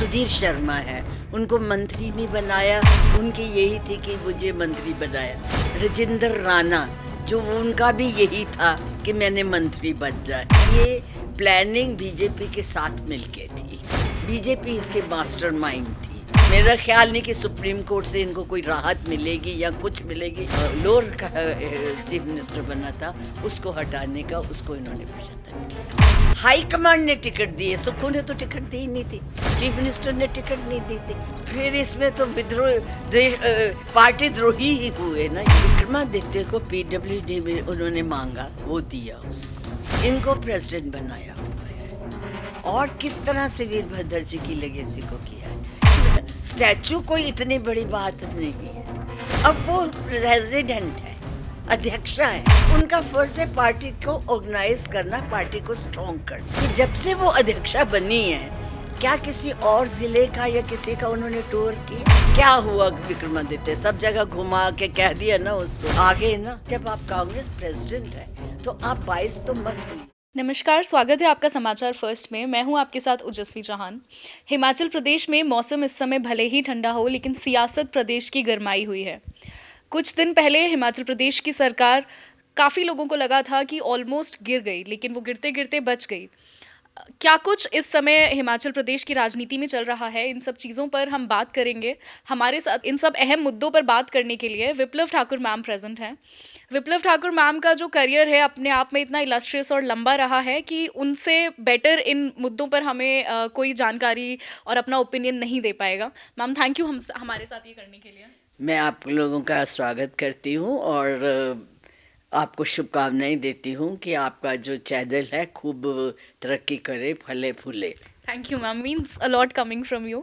सुधीर शर्मा है, उनको मंत्री नहीं बनाया, उनकी यही थी कि मुझे मंत्री बनाया। राजेंद्र राणा, जो उनका भी यही था कि मैंने मंत्री बन जाए। ये प्लानिंग बीजेपी के साथ मिलके थी, बीजेपी इसके मास्टरमाइंड थी। मेरा ख्याल नहीं कि सुप्रीम कोर्ट से इनको कोई राहत मिलेगी या कुछ मिलेगी। लोअर का चीफ मिनिस्टर बना था, उसको हटाने का उसको इन्होंने प्रयत्न किया। हाई कमांड ने टिकट दिए, सुक्खू ने तो टिकट दी नहीं थी, चीफ मिनिस्टर ने टिकट नहीं दी थी। फिर इसमें तो पार्टी द्रोही ही हुए ना। विक्रमादित्य को PWD में उन्होंने मांगा, वो दिया उसको, इनको प्रेसिडेंट बनाया हुआ है। और किस तरह से वीरभद्र जी की लेगेसी को किया जाए। स्टैचू कोई इतनी बड़ी बात नहीं है। अब वो रेजिडेंट है, अध्यक्षा है, उनका फर्ज है पार्टी को ऑर्गेनाइज करना, पार्टी को स्ट्रॉन्ग करना। जब से वो अध्यक्षा बनी है, क्या किसी और जिले का या किसी का उन्होंने टूर किया? क्या हुआ विक्रमादित्य? सब जगह घुमा के कह दिया ना उसको आगे ना। जब आप कांग्रेस प्रेसिडेंट है तो आप 22 तो मत हुई। नमस्कार, स्वागत है आपका समाचार फर्स्ट में। मैं हूं आपके साथ ओजस्वी चौहान। हिमाचल प्रदेश में मौसम इस समय भले ही ठंडा हो, लेकिन सियासत प्रदेश की गरमाई हुई है। कुछ दिन पहले हिमाचल प्रदेश की सरकार, काफ़ी लोगों को लगा था कि ऑलमोस्ट गिर गई, लेकिन वो गिरते गिरते बच गई। क्या कुछ इस समय हिमाचल प्रदेश की राजनीति में चल रहा है, इन सब चीज़ों पर हम बात करेंगे। हमारे साथ इन सब अहम मुद्दों पर बात करने के लिए विप्लव ठाकुर मैम प्रेजेंट हैं। विप्लव ठाकुर मैम का जो करियर है अपने आप में इतना इलस्ट्रियस और लंबा रहा है कि उनसे बेटर इन मुद्दों पर हमें कोई जानकारी और अपना ओपिनियन नहीं दे पाएगा। मैम, थैंक यू हमारे साथ ये करने के लिए। मैं आप लोगों का स्वागत करती हूँ और आपको शुभकामनाएं देती हूँ कि आपका जो चैनल है खूब तरक्की करे, फले फूले। Thank you ma'am, means a lot coming from you.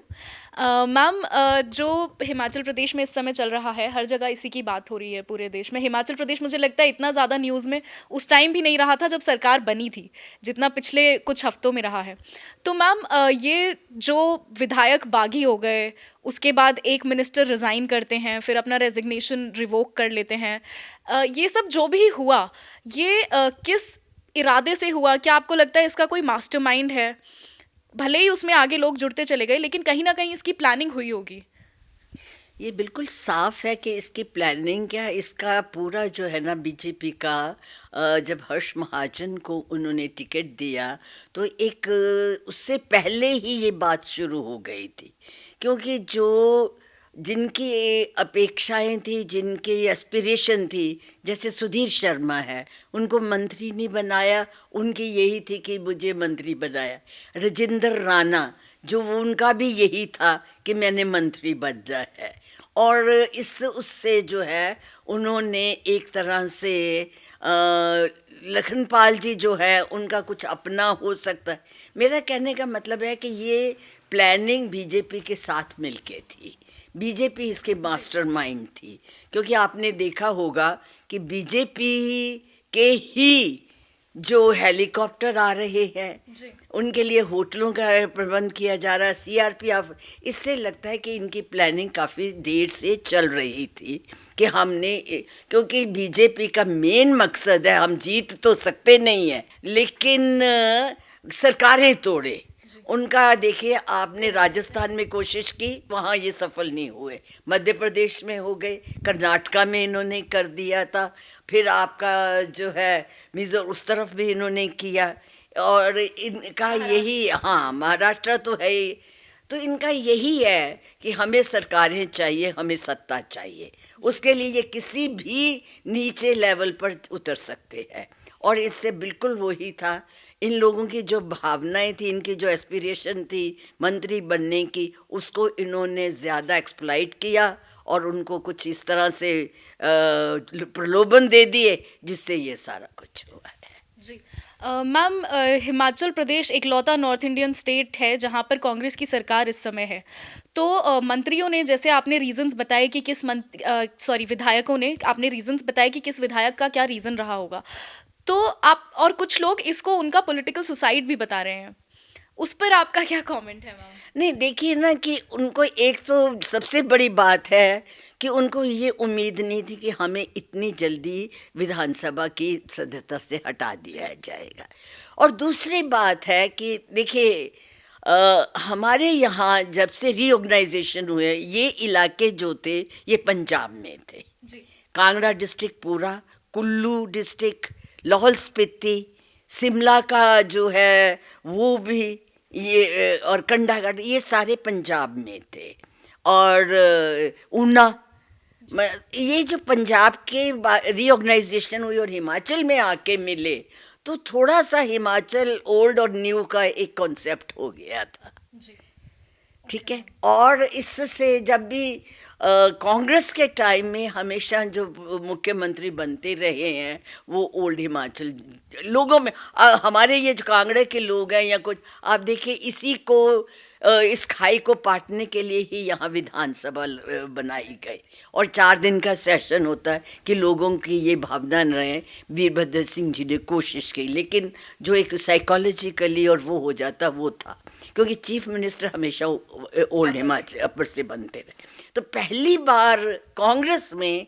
Ma'am, जो हिमाचल प्रदेश में इस समय चल रहा है, हर जगह इसी की बात हो रही है पूरे देश में। हिमाचल प्रदेश मुझे लगता है इतना ज़्यादा न्यूज़ में उस टाइम भी नहीं रहा था जब सरकार बनी थी, जितना पिछले कुछ हफ्तों में रहा है। तो मैम, ये जो विधायक बागी हो गए, उसके बाद एक मिनिस्टर रिज़ाइन करते हैं, फिर अपना रेजिग्नेशन रिवोक कर लेते हैं, ये सब जो भी हुआ, ये किस इरादे से हुआ? क्या आपको लगता है इसका कोई मास्टरमाइंड है? भले ही उसमें आगे लोग जुड़ते चले गए, लेकिन कहीं ना कहीं इसकी प्लानिंग हुई होगी। ये बिल्कुल साफ है कि इसकी प्लानिंग क्या, इसका पूरा जो है ना बीजेपी का जब हर्ष महाजन को उन्होंने टिकट दिया तो एक उससे पहले ही ये बात शुरू हो गई थी। क्योंकि जो जिनकी अपेक्षाएं थी, जिनकी एस्पिरेशन थी, जैसे सुधीर शर्मा है, उनको मंत्री नहीं बनाया, उनकी यही थी कि मुझे मंत्री बनाया। राजेंद्र राणा, जो उनका भी यही था कि मैंने मंत्री बनना है। और इस उससे जो है उन्होंने एक तरह से लखनपाल जी जो है उनका कुछ अपना हो सकता है। मेरा कहने का मतलब है कि ये प्लानिंग बीजेपी के साथ मिलके थी, बीजेपी इसके मास्टरमाइंड थी। क्योंकि आपने देखा होगा कि बीजेपी के ही जो हेलीकॉप्टर आ रहे हैं, उनके लिए होटलों का प्रबंध किया जा रहा है, CRPF। इससे लगता है कि इनकी प्लानिंग काफ़ी देर से चल रही थी कि हमने, क्योंकि बीजेपी का मेन मकसद है, हम जीत तो सकते नहीं हैं लेकिन सरकारें तोड़े। उनका देखिए, आपने राजस्थान में कोशिश की, वहाँ ये सफल नहीं हुए, मध्य प्रदेश में हो गए, कर्नाटका में इन्होंने कर दिया था, फिर आपका जो है मिजोर उस तरफ भी इन्होंने किया। और इनका यही, हाँ महाराष्ट्र तो है ही। तो इनका यही है कि हमें सरकारें चाहिए, हमें सत्ता चाहिए, उसके लिए ये किसी भी नीचे लेवल पर उतर सकते हैं। और इससे बिल्कुल वही था, इन लोगों की जो भावनाएं थी, इनकी जो एस्पिरेशन थी मंत्री बनने की, उसको इन्होंने ज़्यादा एक्सप्लॉइट किया और उनको कुछ इस तरह से प्रलोभन दे दिए, जिससे ये सारा कुछ हुआ है। जी मैम, हिमाचल प्रदेश इकलौता नॉर्थ इंडियन स्टेट है जहाँ पर कांग्रेस की सरकार इस समय है। तो मंत्रियों ने, जैसे आपने रीजंस बताए कि किस विधायकों ने आपने रीजंस बताए कि किस विधायक का क्या रीज़न रहा होगा। तो आप और कुछ लोग इसको उनका पॉलिटिकल सुसाइड भी बता रहे हैं, उस पर आपका क्या कमेंट है मैम? नहीं, देखिए ना कि उनको एक तो सबसे बड़ी बात है कि उनको ये उम्मीद नहीं थी कि हमें इतनी जल्दी विधानसभा की सदस्यता से हटा दिया जाएगा। और दूसरी बात है कि देखिए, हमारे यहाँ जब से रीऑर्गेनाइजेशन हुए, ये इलाके जो थे ये पंजाब में थे। जी कांगड़ा डिस्ट्रिक्ट पूरा, कुल्लू डिस्ट्रिक्ट, लाहौल स्पीति, शिमला का जो है वो भी, ये और कंडागढ़, ये सारे पंजाब में थे। और ऊना, ये जो पंजाब के रीऑर्गेनाइजेशन हुई और हिमाचल में आके मिले, तो थोड़ा सा हिमाचल ओल्ड और न्यू का एक कॉन्सेप्ट हो गया था। जी ठीक है। और इससे जब भी कांग्रेस के टाइम में हमेशा जो मुख्यमंत्री बनते रहे हैं वो ओल्ड हिमाचल लोगों में, हमारे ये जो कांगड़े के लोग हैं या कुछ, आप देखिए इसी को इस खाई को पाटने के लिए ही यहाँ विधानसभा बनाई गई और 4 दिन का सेशन होता है कि लोगों की ये भावना न रहे। वीरभद्र सिंह जी ने कोशिश की, लेकिन जो एक साइकोलॉजिकली और वो हो जाता वो था, क्योंकि चीफ मिनिस्टर हमेशा ओल्ड हिमाचल अपर से बनते रहे। तो पहली बार कांग्रेस में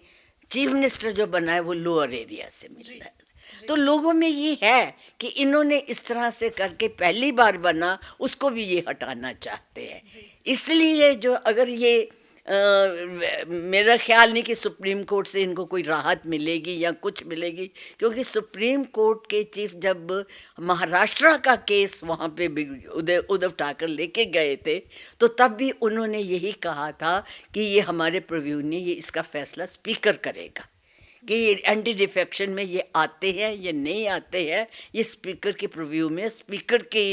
चीफ मिनिस्टर जो बना है वो लोअर एरिया से मिला है। तो लोगों में ये है कि इन्होंने इस तरह से करके पहली बार बना, उसको भी ये हटाना चाहते हैं। इसलिए जो अगर ये मेरा ख्याल नहीं कि सुप्रीम कोर्ट से इनको कोई राहत मिलेगी या कुछ मिलेगी, क्योंकि सुप्रीम कोर्ट के चीफ जब महाराष्ट्र का केस वहाँ पे उद्धव ठाकरे लेके गए थे, तो तब भी उन्होंने यही कहा था कि ये हमारे प्रिव्यू ने ये इसका फैसला स्पीकर करेगा कि एंटी डिफेक्शन में ये आते हैं या नहीं आते हैं, ये स्पीकर के प्रिव्यू में, स्पीकर के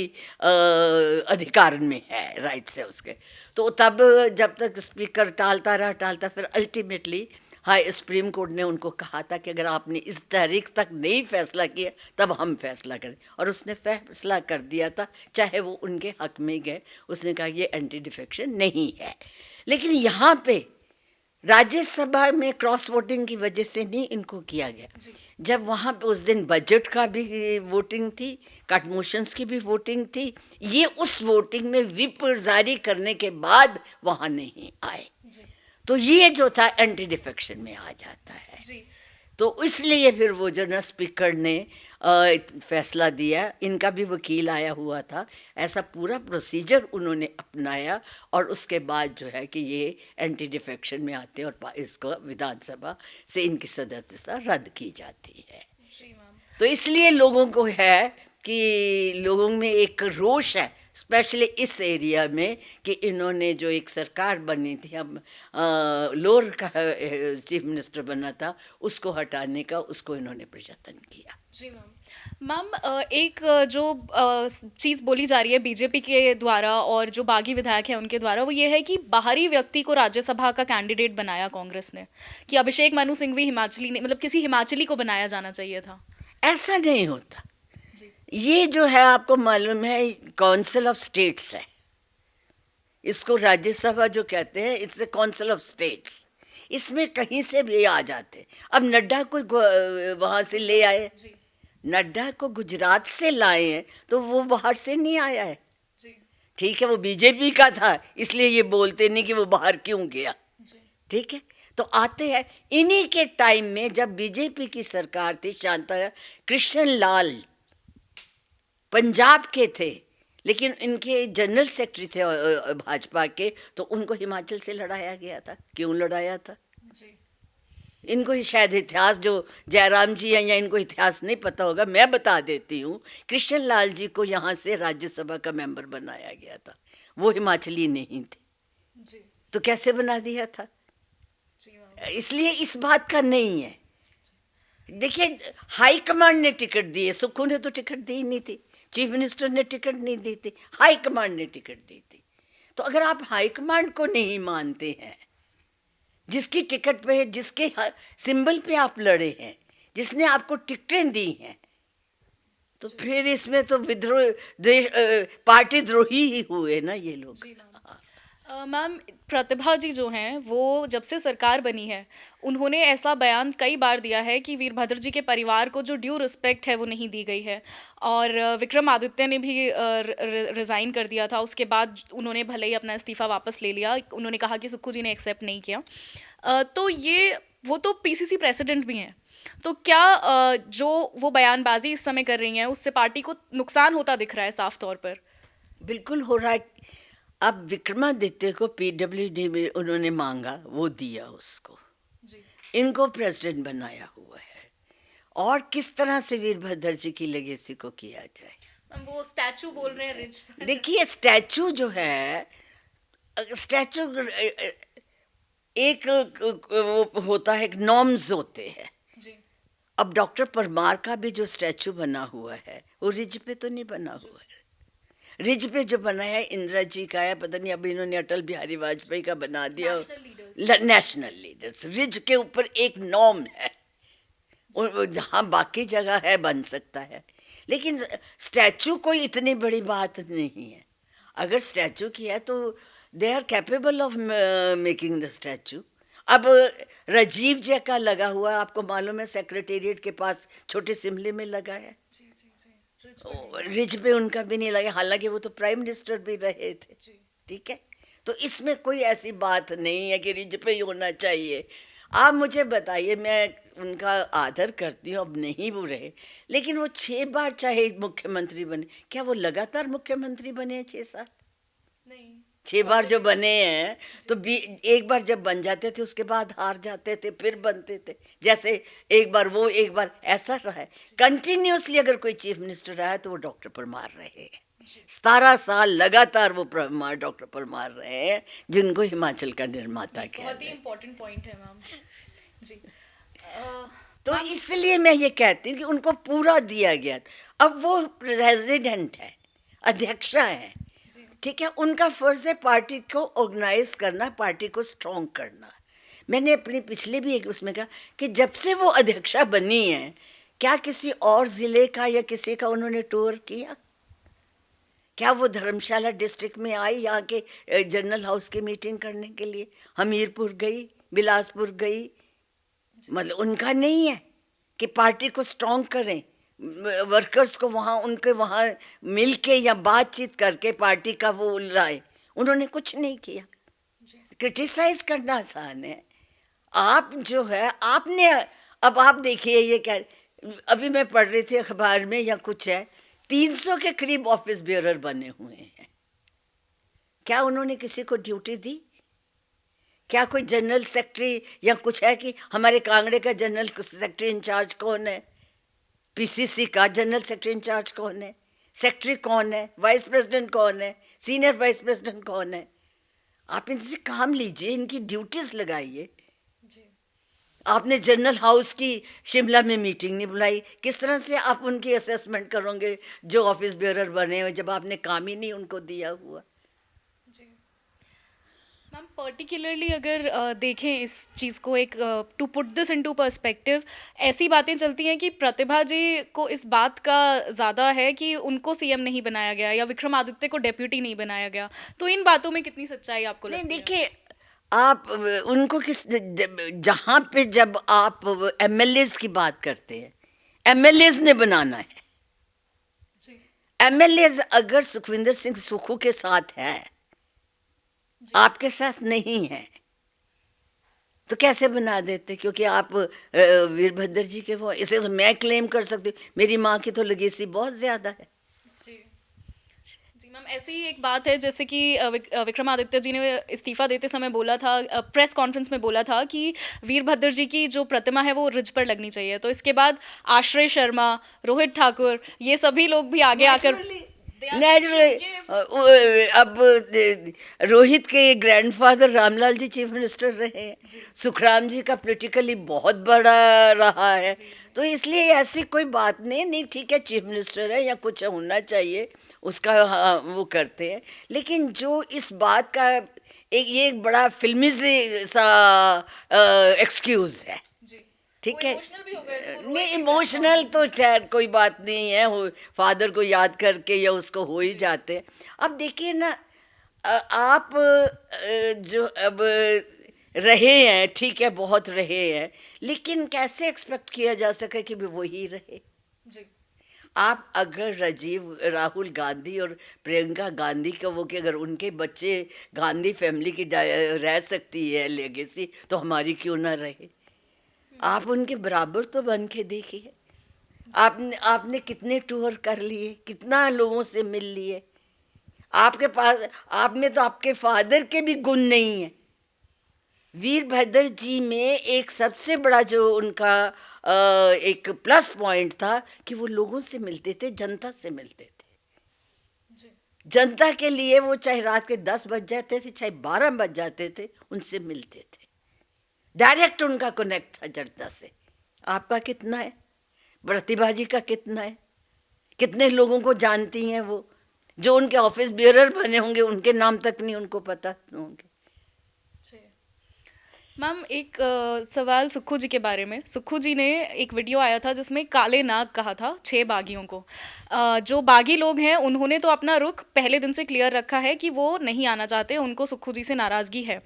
अधिकार में है, राइट्स है उसके। तो तब जब तक स्पीकर टालता फिर अल्टीमेटली हाई सुप्रीम कोर्ट ने उनको कहा था कि अगर आपने इस तारीख तक नहीं फैसला किया तब हम फैसला करें, और उसने फैसला कर दिया था, चाहे वो उनके हक में गए। उसने कहा ये एंटी डिफेक्शन नहीं है। लेकिन यहाँ पे राज्यसभा में क्रॉस वोटिंग की वजह से नहीं इनको किया गया। जब वहाँ पे उस दिन बजट का भी वोटिंग थी, कट मोशंस की भी वोटिंग थी, ये उस वोटिंग में व्हिप जारी करने के बाद वहाँ नहीं आए, तो ये जो था एंटी डिफेक्शन में आ जाता है। तो इसलिए फिर वो जो ना स्पीकर ने फैसला दिया, इनका भी वकील आया हुआ था, ऐसा पूरा प्रोसीजर उन्होंने अपनाया और उसके बाद जो है कि ये एंटी डिफेक्शन में आते हैं और इसको विधानसभा से इनकी सदस्यता रद्द की जाती है। तो इसलिए लोगों को है कि लोगों में एक रोष है, स्पेशली इस एरिया में, कि इन्होंने जो एक सरकार बनी थी, हम लोअर का चीफ मिनिस्टर बना था, उसको हटाने का उसको इन्होंने प्रयत्न किया। जी मैम, एक जो चीज़ बोली जा रही है बीजेपी के द्वारा और जो बागी विधायक हैं उनके द्वारा, वो ये है कि बाहरी व्यक्ति को राज्यसभा का कैंडिडेट बनाया कांग्रेस ने, कि अभिषेक मनु सिंघवी हिमाचली ने, मतलब किसी हिमाचली को बनाया जाना चाहिए था। ऐसा नहीं होता। ये जो है आपको मालूम है काउंसिल ऑफ स्टेट्स है, इसको राज्यसभा जो कहते हैं, it's a council of states. इसमें कहीं से भी आ जाते। अब नड्डा को वहाँ से ले आए, नड्डा को गुजरात से लाए हैं, तो वो बाहर से नहीं आया है। ठीक है, वो बीजेपी का था, इसलिए ये बोलते नहीं कि वो बाहर क्यों गया। ठीक है, तो आते हैं इन्हीं के टाइम में जब बीजेपी की सरकार थी, शांता कृष्ण लाल पंजाब के थे, लेकिन इनके जनरल सेक्रेटरी थे भाजपा के, तो उनको हिमाचल से लड़ाया गया था। क्यों लड़ाया था? इनको शायद इतिहास, जो जयराम जी हैं या इनको इतिहास नहीं पता होगा, मैं बता देती हूँ। कृष्ण लाल जी को यहाँ से राज्यसभा का मेंबर बनाया गया था, वो हिमाचली नहीं थे, तो कैसे बना दिया था? इसलिए इस बात का नहीं है। देखिए, हाई कमांड ने टिकट दिए, सुक्खू ने तो टिकट दी नहीं थी, चीफ मिनिस्टर ने टिकट नहीं दी थी, हाई कमांड ने टिकट दी थी। तो अगर आप हाई कमांड को नहीं मानते हैं, जिसकी टिकट पे, जिसके सिंबल पे आप लड़े हैं, जिसने आपको टिकटें दी हैं, तो फिर इसमें तो विद्रोह, पार्टी द्रोही ही हुए ना ये लोग। मैम, प्रतिभा जी जो हैं वो जब से सरकार बनी है, उन्होंने ऐसा बयान कई बार दिया है कि वीरभद्र जी के परिवार को जो ड्यू रिस्पेक्ट है वो नहीं दी गई है, और विक्रमादित्य ने भी रिज़ाइन कर दिया था। उसके बाद उन्होंने भले ही अपना इस्तीफ़ा वापस ले लिया, उन्होंने कहा कि सुक्खू जी ने एक्सेप्ट नहीं किया। तो ये वो तो पीसीसी प्रेसिडेंट भी हैं, तो क्या जो वो बयानबाजी इस समय कर रही हैं उससे पार्टी को नुकसान होता दिख रहा है साफ तौर पर? बिल्कुल हो रहा है। अब विक्रमादित्य को पीडब्ल्यूडी में उन्होंने मांगा, वो दिया उसको, जी इनको प्रेसिडेंट बनाया हुआ है। और किस तरह से वीरभद्र जी की लेगेसी को किया जाए? मैम वो स्टैचू बोल रहे हैं रिज देखिए स्टैचू जो है, स्टैचू एक वो होता है, नॉर्म्स होते हैं। जी अब डॉक्टर परमार का भी जो स्टैचू बना हुआ है वो रिज पे तो नहीं बना हुआ है। रिज पे जो बना है इंदिरा जी का है, पता नहीं अब इन्होंने अटल बिहारी वाजपेयी का बना दिया। National leaders national leaders, ridge के ऊपर एक नॉर्म है, जहाँ बाकी जगह है बन सकता है, लेकिन स्टैचू कोई इतनी बड़ी बात नहीं है। अगर स्टैचू की है तो they are capable of making the statue. अब राजीव जी का लगा हुआ है, आपको मालूम है, सेक्रेटेरिएट के पास छोटे सिमले में लगा है। जी जी जी रिज पर रिज पे उनका भी नहीं लगा, हालांकि वो तो प्राइम मिनिस्टर भी रहे थे। जी ठीक है, तो इसमें कोई ऐसी बात नहीं है कि रिज पे ही होना चाहिए। आप मुझे बताइए, मैं उनका आदर करती हूँ, अब नहीं वो रहे, लेकिन वो 6 बार चाहे मुख्यमंत्री बने, क्या वो लगातार मुख्यमंत्री बने हैं 6 साल? नहीं 6 बार जो बने हैं तो एक बार जब बन जाते थे उसके बाद हार जाते थे, फिर बनते थे। जैसे एक बार वो, एक बार ऐसा रहा है। कंटिन्यूसली अगर कोई चीफ मिनिस्टर रहा है तो वो डॉक्टर परमार रहे हैं। 17 साल लगातार वो परमार, डॉक्टर परमार रहे हैं, जिनको हिमाचल का निर्माता बहुत ही कहते हैं। इम्पोर्टेंट पॉइंट है मैम जी तो इसलिए मैं ये कहती हूँ कि उनको पूरा दिया गया। अब वो प्रेसिडेंट है, अध्यक्षा है, जी ठीक है, उनका फर्ज है पार्टी को ऑर्गेनाइज करना, पार्टी को स्ट्रॉन्ग करना। मैंने अपनी पिछले भी एक उसमें कहा कि जब से वो अध्यक्षा बनी है, क्या किसी और ज़िले का या किसी का उन्होंने टूर किया? क्या वो धर्मशाला डिस्ट्रिक्ट में आई यहाँ के जनरल हाउस की मीटिंग करने के लिए? हमीरपुर गई, बिलासपुर गई? मतलब उनका नहीं है कि पार्टी को स्ट्रॉन्ग करें, वर्कर्स को वहाँ, उनके वहाँ मिल के या बातचीत करके पार्टी का वो लाए? उन्होंने कुछ नहीं किया। जी क्रिटिसाइज करना आसान है। आप जो है आपने, अब आप देखिए ये क्या, अभी मैं पढ़ रही थी अखबार में या कुछ है, 300 के करीब ऑफिस बेयरर बने हुए हैं। क्या उन्होंने किसी को ड्यूटी दी? क्या कोई जनरल सेक्रेटरी या कुछ है कि हमारे कांगड़े का जनरल सेक्रेटरी इंचार्ज कौन है? पीसीसी का जनरल सेक्रेटरी इंचार्ज कौन है? सेक्रेटरी कौन है? वाइस प्रेसिडेंट कौन है? सीनियर वाइस प्रेसिडेंट कौन है? आप इनसे काम लीजिए, इनकी ड्यूटीज लगाइए। जी आपने जनरल हाउस की शिमला में मीटिंग नहीं बुलाई, किस तरह से आप उनकी असेसमेंट करोगे जो ऑफिस बेयरर बने हुए, जब आपने काम ही नहीं उनको दिया हुआ? जी मैम पर्टिकुलरली अगर देखें इस चीज़ को, एक to put this into perspective, ऐसी बातें चलती हैं कि प्रतिभा जी को इस बात का ज़्यादा है कि उनको सीएम नहीं बनाया गया या विक्रमादित्य को डेप्यूटी नहीं बनाया गया, तो इन बातों में कितनी सच्चाई आपको नहीं लगती है? देखिए, आप उनको किस, जहाँ पे जब आप एमएलएज की बात करते हैं, एमएलएज ने बनाना है। जी एमएलएज अगर सुखविंदर सिंह सुक्खू के साथ है, आपके साथ नहीं है, तो कैसे बना देते? क्योंकि आप वीरभद्र जी के वो, इसे तो मैं क्लेम कर सकती हूँ, मेरी माँ की तो लेगेसी बहुत ज़्यादा है। जी जी मैम, ऐसी ही एक बात है जैसे कि विक्रमादित्य जी ने इस्तीफा देते समय बोला था, प्रेस कॉन्फ्रेंस में बोला था कि वीरभद्र जी की जो प्रतिमा है वो रिज पर लगनी चाहिए। तो इसके बाद आश्रय शर्मा, रोहित ठाकुर, ये सभी लोग भी आगे आकर नेचुरली अब रोहित के grandfather Ramlal ji chief minister रहे हैं, सुखराम जी का पॉलिटिकली बहुत बड़ा रहा है, तो इसलिए ऐसी कोई बात नहीं, ठीक है चीफ मिनिस्टर है या कुछ होना चाहिए उसका, हाँ, वो करते हैं। लेकिन जो इस बात का ये एक बड़ा फिल्मी सा एक्सक्यूज है, जी ठीक है। इमोशनल भी हो गए थे, वो रोए नहीं थे इमोशनल तो खैर कोई बात नहीं है, हो फादर को याद करके या उसको हो ही जाते हैं। अब देखिए ना, आप जो अब रहे हैं, ठीक है बहुत रहे हैं, लेकिन कैसे एक्सपेक्ट किया जा सके कि वही रहे? जी आप अगर राहुल गांधी और प्रियंका गांधी का वो, कि अगर उनके बच्चे गांधी फैमिली की रह सकती है लेगेसी, तो हमारी क्यों ना रहे? आप उनके बराबर तो बन के देखिए। आपने कितने टूर कर लिए, कितना लोगों से मिल लिए। आपके पास, आप में तो आपके फादर के भी गुण नहीं है। वीरभद्र जी में एक सबसे बड़ा जो उनका एक प्लस पॉइंट था कि वो लोगों से मिलते थे, जनता से मिलते थे। जनता के लिए वो चाहे रात के 10 बज जाते थे, चाहे 12 बज जाते थे, उनसे मिलते थे। डायरेक्ट उनका कनेक्ट था जनता से। आपका कितना है? प्रतिभा जी का कितना है? कितने लोगों को जानती हैं वो? जो उनके ऑफिस बियरर बने होंगे उनके नाम तक नहीं उनको पता होंगे। मैम एक सवाल सुक्खू जी के बारे में। सुक्खू जी ने एक वीडियो आया था जिसमें काले नाग कहा था 6 बागियों को। जो बागी लोग हैं उन्होंने तो अपना रुख पहले दिन से क्लियर रखा है कि वो नहीं आना चाहते, उनको सुक्खू जी से नाराज़गी है।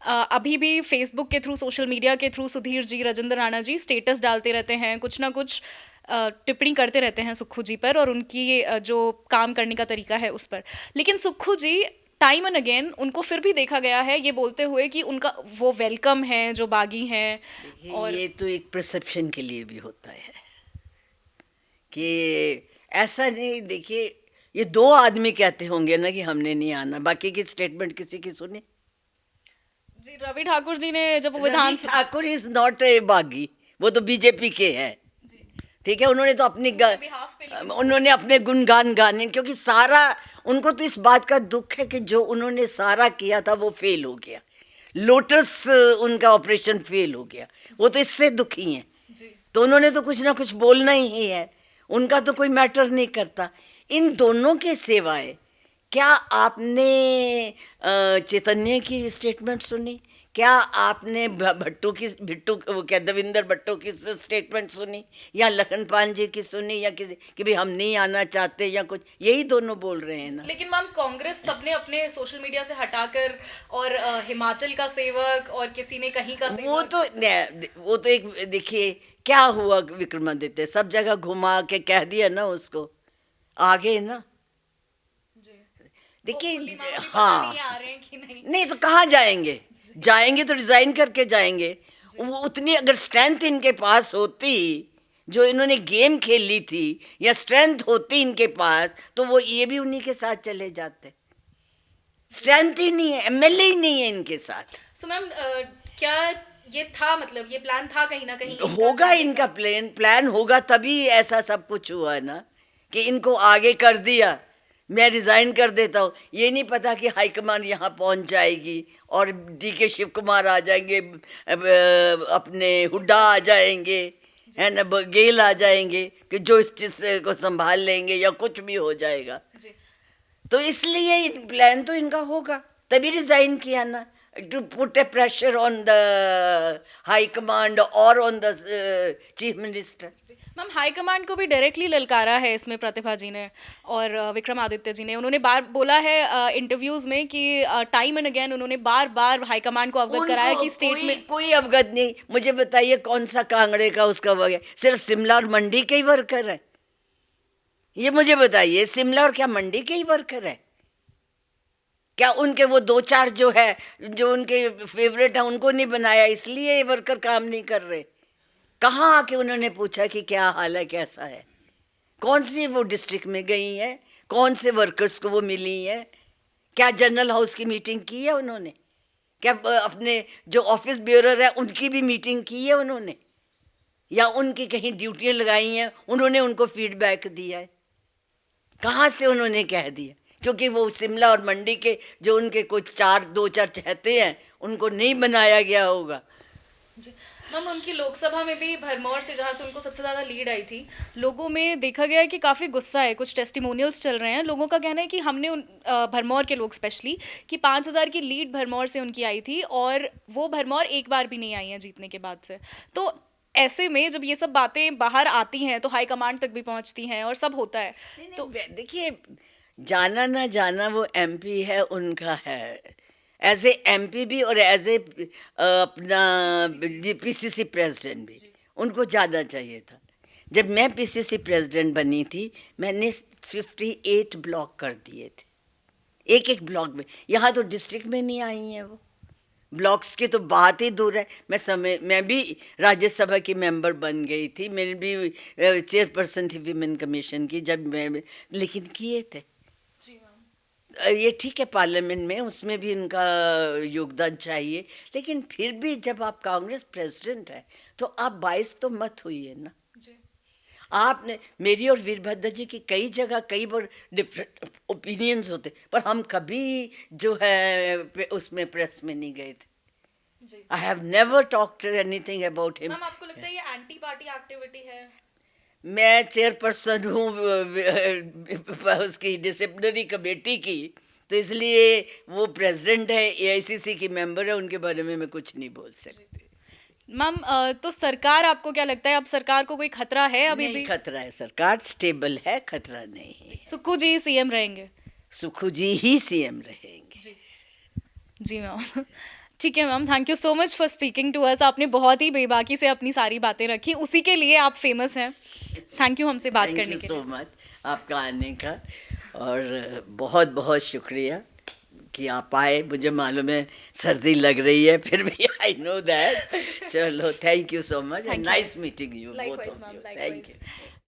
अभी भी फेसबुक के थ्रू, सोशल मीडिया के थ्रू सुधीर जी, राजेंद्र राणा जी स्टेटस डालते रहते हैं, कुछ ना कुछ टिप्पणी करते रहते हैं सुक्खू जी पर और उनकी जो काम करने का तरीका है उस पर। लेकिन सुक्खू जी टाइम एंड अगेन उनको फिर भी देखा गया है ये बोलते हुए कि उनका वो वेलकम है जो बागी हैं। और ये तो एक परसेप्शन के लिए भी होता है कि ऐसा नहीं। देखिए, ये 2 आदमी कहते होंगे ना कि हमने नहीं आना, बाकी की स्टेटमेंट किसी की सुनी? जी रवि ठाकुर जी ने जब वो रवि विधानसभा, ठाकुर इज नॉट ए बागी, वो तो बीजेपी के हैं। ठीक है, उन्होंने तो अपनी उन्होंने अपने गुणगान गाने, क्योंकि सारा उनको तो इस बात का दुख है कि जो उन्होंने सारा किया था वो फेल हो गया। लोटस उनका ऑपरेशन फेल हो गया, वो तो इससे दुखी हैं। तो उन्होंने तो कुछ ना कुछ बोलना ही है, उनका तो कोई मैटर नहीं करता। इन दोनों के सिवाय क्या आपने चैतन्य की स्टेटमेंट सुनी? क्या आपने भिट्टू वो क्या देविंदर भट्टो की स्टेटमेंट सुनी, या लखन पाल जी की सुनी, या किसी कि भाई हम नहीं आना चाहते या कुछ? यही दोनों बोल रहे हैं ना। लेकिन मैम कांग्रेस सबने अपने सोशल मीडिया से हटाकर और हिमाचल का सेवक और किसी ने कहीं का सेवक, वो तो एक देखिए क्या हुआ, विक्रमादित्य सब जगह घुमा के कह दिया ना उसको, आगे ना। देखिए हाँ, आ रहे हैं कि नहीं। नहीं तो कहाँ जाएंगे? जाएंगे तो रिजाइन करके जाएंगे। वो उतनी अगर स्ट्रेंथ इनके पास होती, जो इन्होंने गेम खेली थी, या स्ट्रेंथ होती इनके पास, तो वो ये भी उन्हीं के साथ चले जाते। स्ट्रेंथ ही नहीं है, एमएलए ही नहीं है इनके साथ। सो मैम क्या ये था, मतलब ये प्लान था कहीं ना कहीं होगा इनका प्लान होगा, तभी ऐसा सब कुछ हुआ ना कि इनको आगे कर दिया। मैं रिज़ाइन कर देता हूँ, ये नहीं पता कि हाईकमान यहाँ पहुँच जाएगी और डीके शिव कुमार आ जाएंगे, अपने हुड्डा आ जाएंगे, है ना, गेल आ जाएंगे कि जो इस चीज़ को संभाल लेंगे, या कुछ भी हो जाएगा। तो इसलिए प्लान तो इनका होगा, तभी रिज़ाइन किया ना, to put a pressure on the high command और on the chief minister. Ma'am high command को भी डायरेक्टली ललकारा है इसमें प्रतिभा जी ने और विक्रमादित्य जी ने। उन्होंने बार बोला है इंटरव्यूज में कि टाइम एंड अगेन उन्होंने बार बार हाई कमांड को अवगत कराया कि स्टेट में कोई अवगत नहीं। मुझे बताइए कौन सा कांगड़े का उसका वगैरह, सिर्फ शिमला और मंडी के ही वर्कर है? ये मुझे बताइए, शिमला और क्या मंडी के ही वर्कर है क्या? उनके वो 2-4 जो है, जो उनके फेवरेट है, उनको नहीं बनाया इसलिए ये वर्कर काम नहीं कर रहे? कहाँ आके उन्होंने पूछा कि क्या हाल है, कैसा है? कौन सी वो डिस्ट्रिक्ट में गई हैं? कौन से वर्कर्स को वो मिली हैं? क्या जनरल हाउस की मीटिंग की है उन्होंने? क्या अपने जो ऑफिस ब्यूरर है उनकी भी मीटिंग की है उन्होंने? या उनकी कहीं ड्यूटियाँ लगाई हैं, उन्होंने उनको फीडबैक दिया है? कहाँ से उन्होंने कह दिया? क्योंकि वो शिमला और मंडी के जो उनके कुछ 2-4 चाहते हैं, उनको नहीं बनाया गया होगा। मैम उनकी लोकसभा में भी भरमौर से, जहाँ से उनको सबसे ज़्यादा लीड आई थी, लोगों में देखा गया है कि काफ़ी गुस्सा है। कुछ टेस्टिमोनियल्स चल रहे हैं, लोगों का कहना है कि हमने भरमौर के लोग स्पेशली कि 5,000 की लीड भरमौर से उनकी आई थी और वो भरमौर एक बार भी नहीं आई हैं जीतने के बाद से। तो ऐसे में जब ये सब बातें बाहर आती हैं तो हाई कमांड तक भी पहुंचती हैं और सब होता है। तो देखिए, जाना ना जाना वो एमपी है, उनका है, एज ए एमपी भी और एज ए अपना पीसीसी प्रेसिडेंट भी उनको जाना चाहिए था। जब मैं पीसीसी प्रेसिडेंट बनी थी, मैंने 58 ब्लॉक कर दिए थे, एक ब्लॉक में। यहाँ तो डिस्ट्रिक्ट में नहीं आई हैं वो, ब्लॉक्स की तो बात ही दूर है। मैं भी राज्यसभा की मेंबर बन गई थी, मेरी भी चेयरपर्सन थी विमेन कमीशन की जब मैं, लेकिन किए थे। ये ठीक है, पार्लियामेंट में उसमें भी इनका योगदान चाहिए, लेकिन फिर भी जब आप कांग्रेस प्रेसिडेंट है तो आप 22 तो मत हुई है ना। आपने, मेरी और वीरभद्र जी की कई जगह कई बार डिफरेंट ओपिनियंस होते, पर हम कभी जो है उसमें प्रेस में नहीं गए थे। I have never talked anything about him. Ma'am आपको लगता है ये एंटी पार्टी एक्टिविटी है? मैं चेयरपर्सन हूँ उसकी डिसिप्लिनरी कमेटी की, तो इसलिए वो प्रेसिडेंट है, एआईसीसी की मेंबर है, उनके बारे में मैं कुछ नहीं बोल सकती। मैम तो सरकार, आपको क्या लगता है अब सरकार को कोई खतरा है अभी नहीं भी? खतरा है, सरकार स्टेबल है, खतरा नहीं है। सुक्खू जी सीएम रहेंगे? सुक्खू जी ही सीएम रहेंगे। जी मैम। ठीक है ma'am, thank you so much for speaking to us. आपने बहुत ही बेबाकी से अपनी सारी बातें रखी, उसी के लिए आप फेमस हैं। थैंक यू हमसे बात करने थैंक के यू लिए। सो मच आपका आने का, और बहुत बहुत शुक्रिया कि आप आए। मुझे मालूम है सर्दी लग रही है, फिर भी आई नो दैट। चलो, thank you so much, Thank you. Nice meeting you both Likewise, of ma'am, you. Thank likewise. You.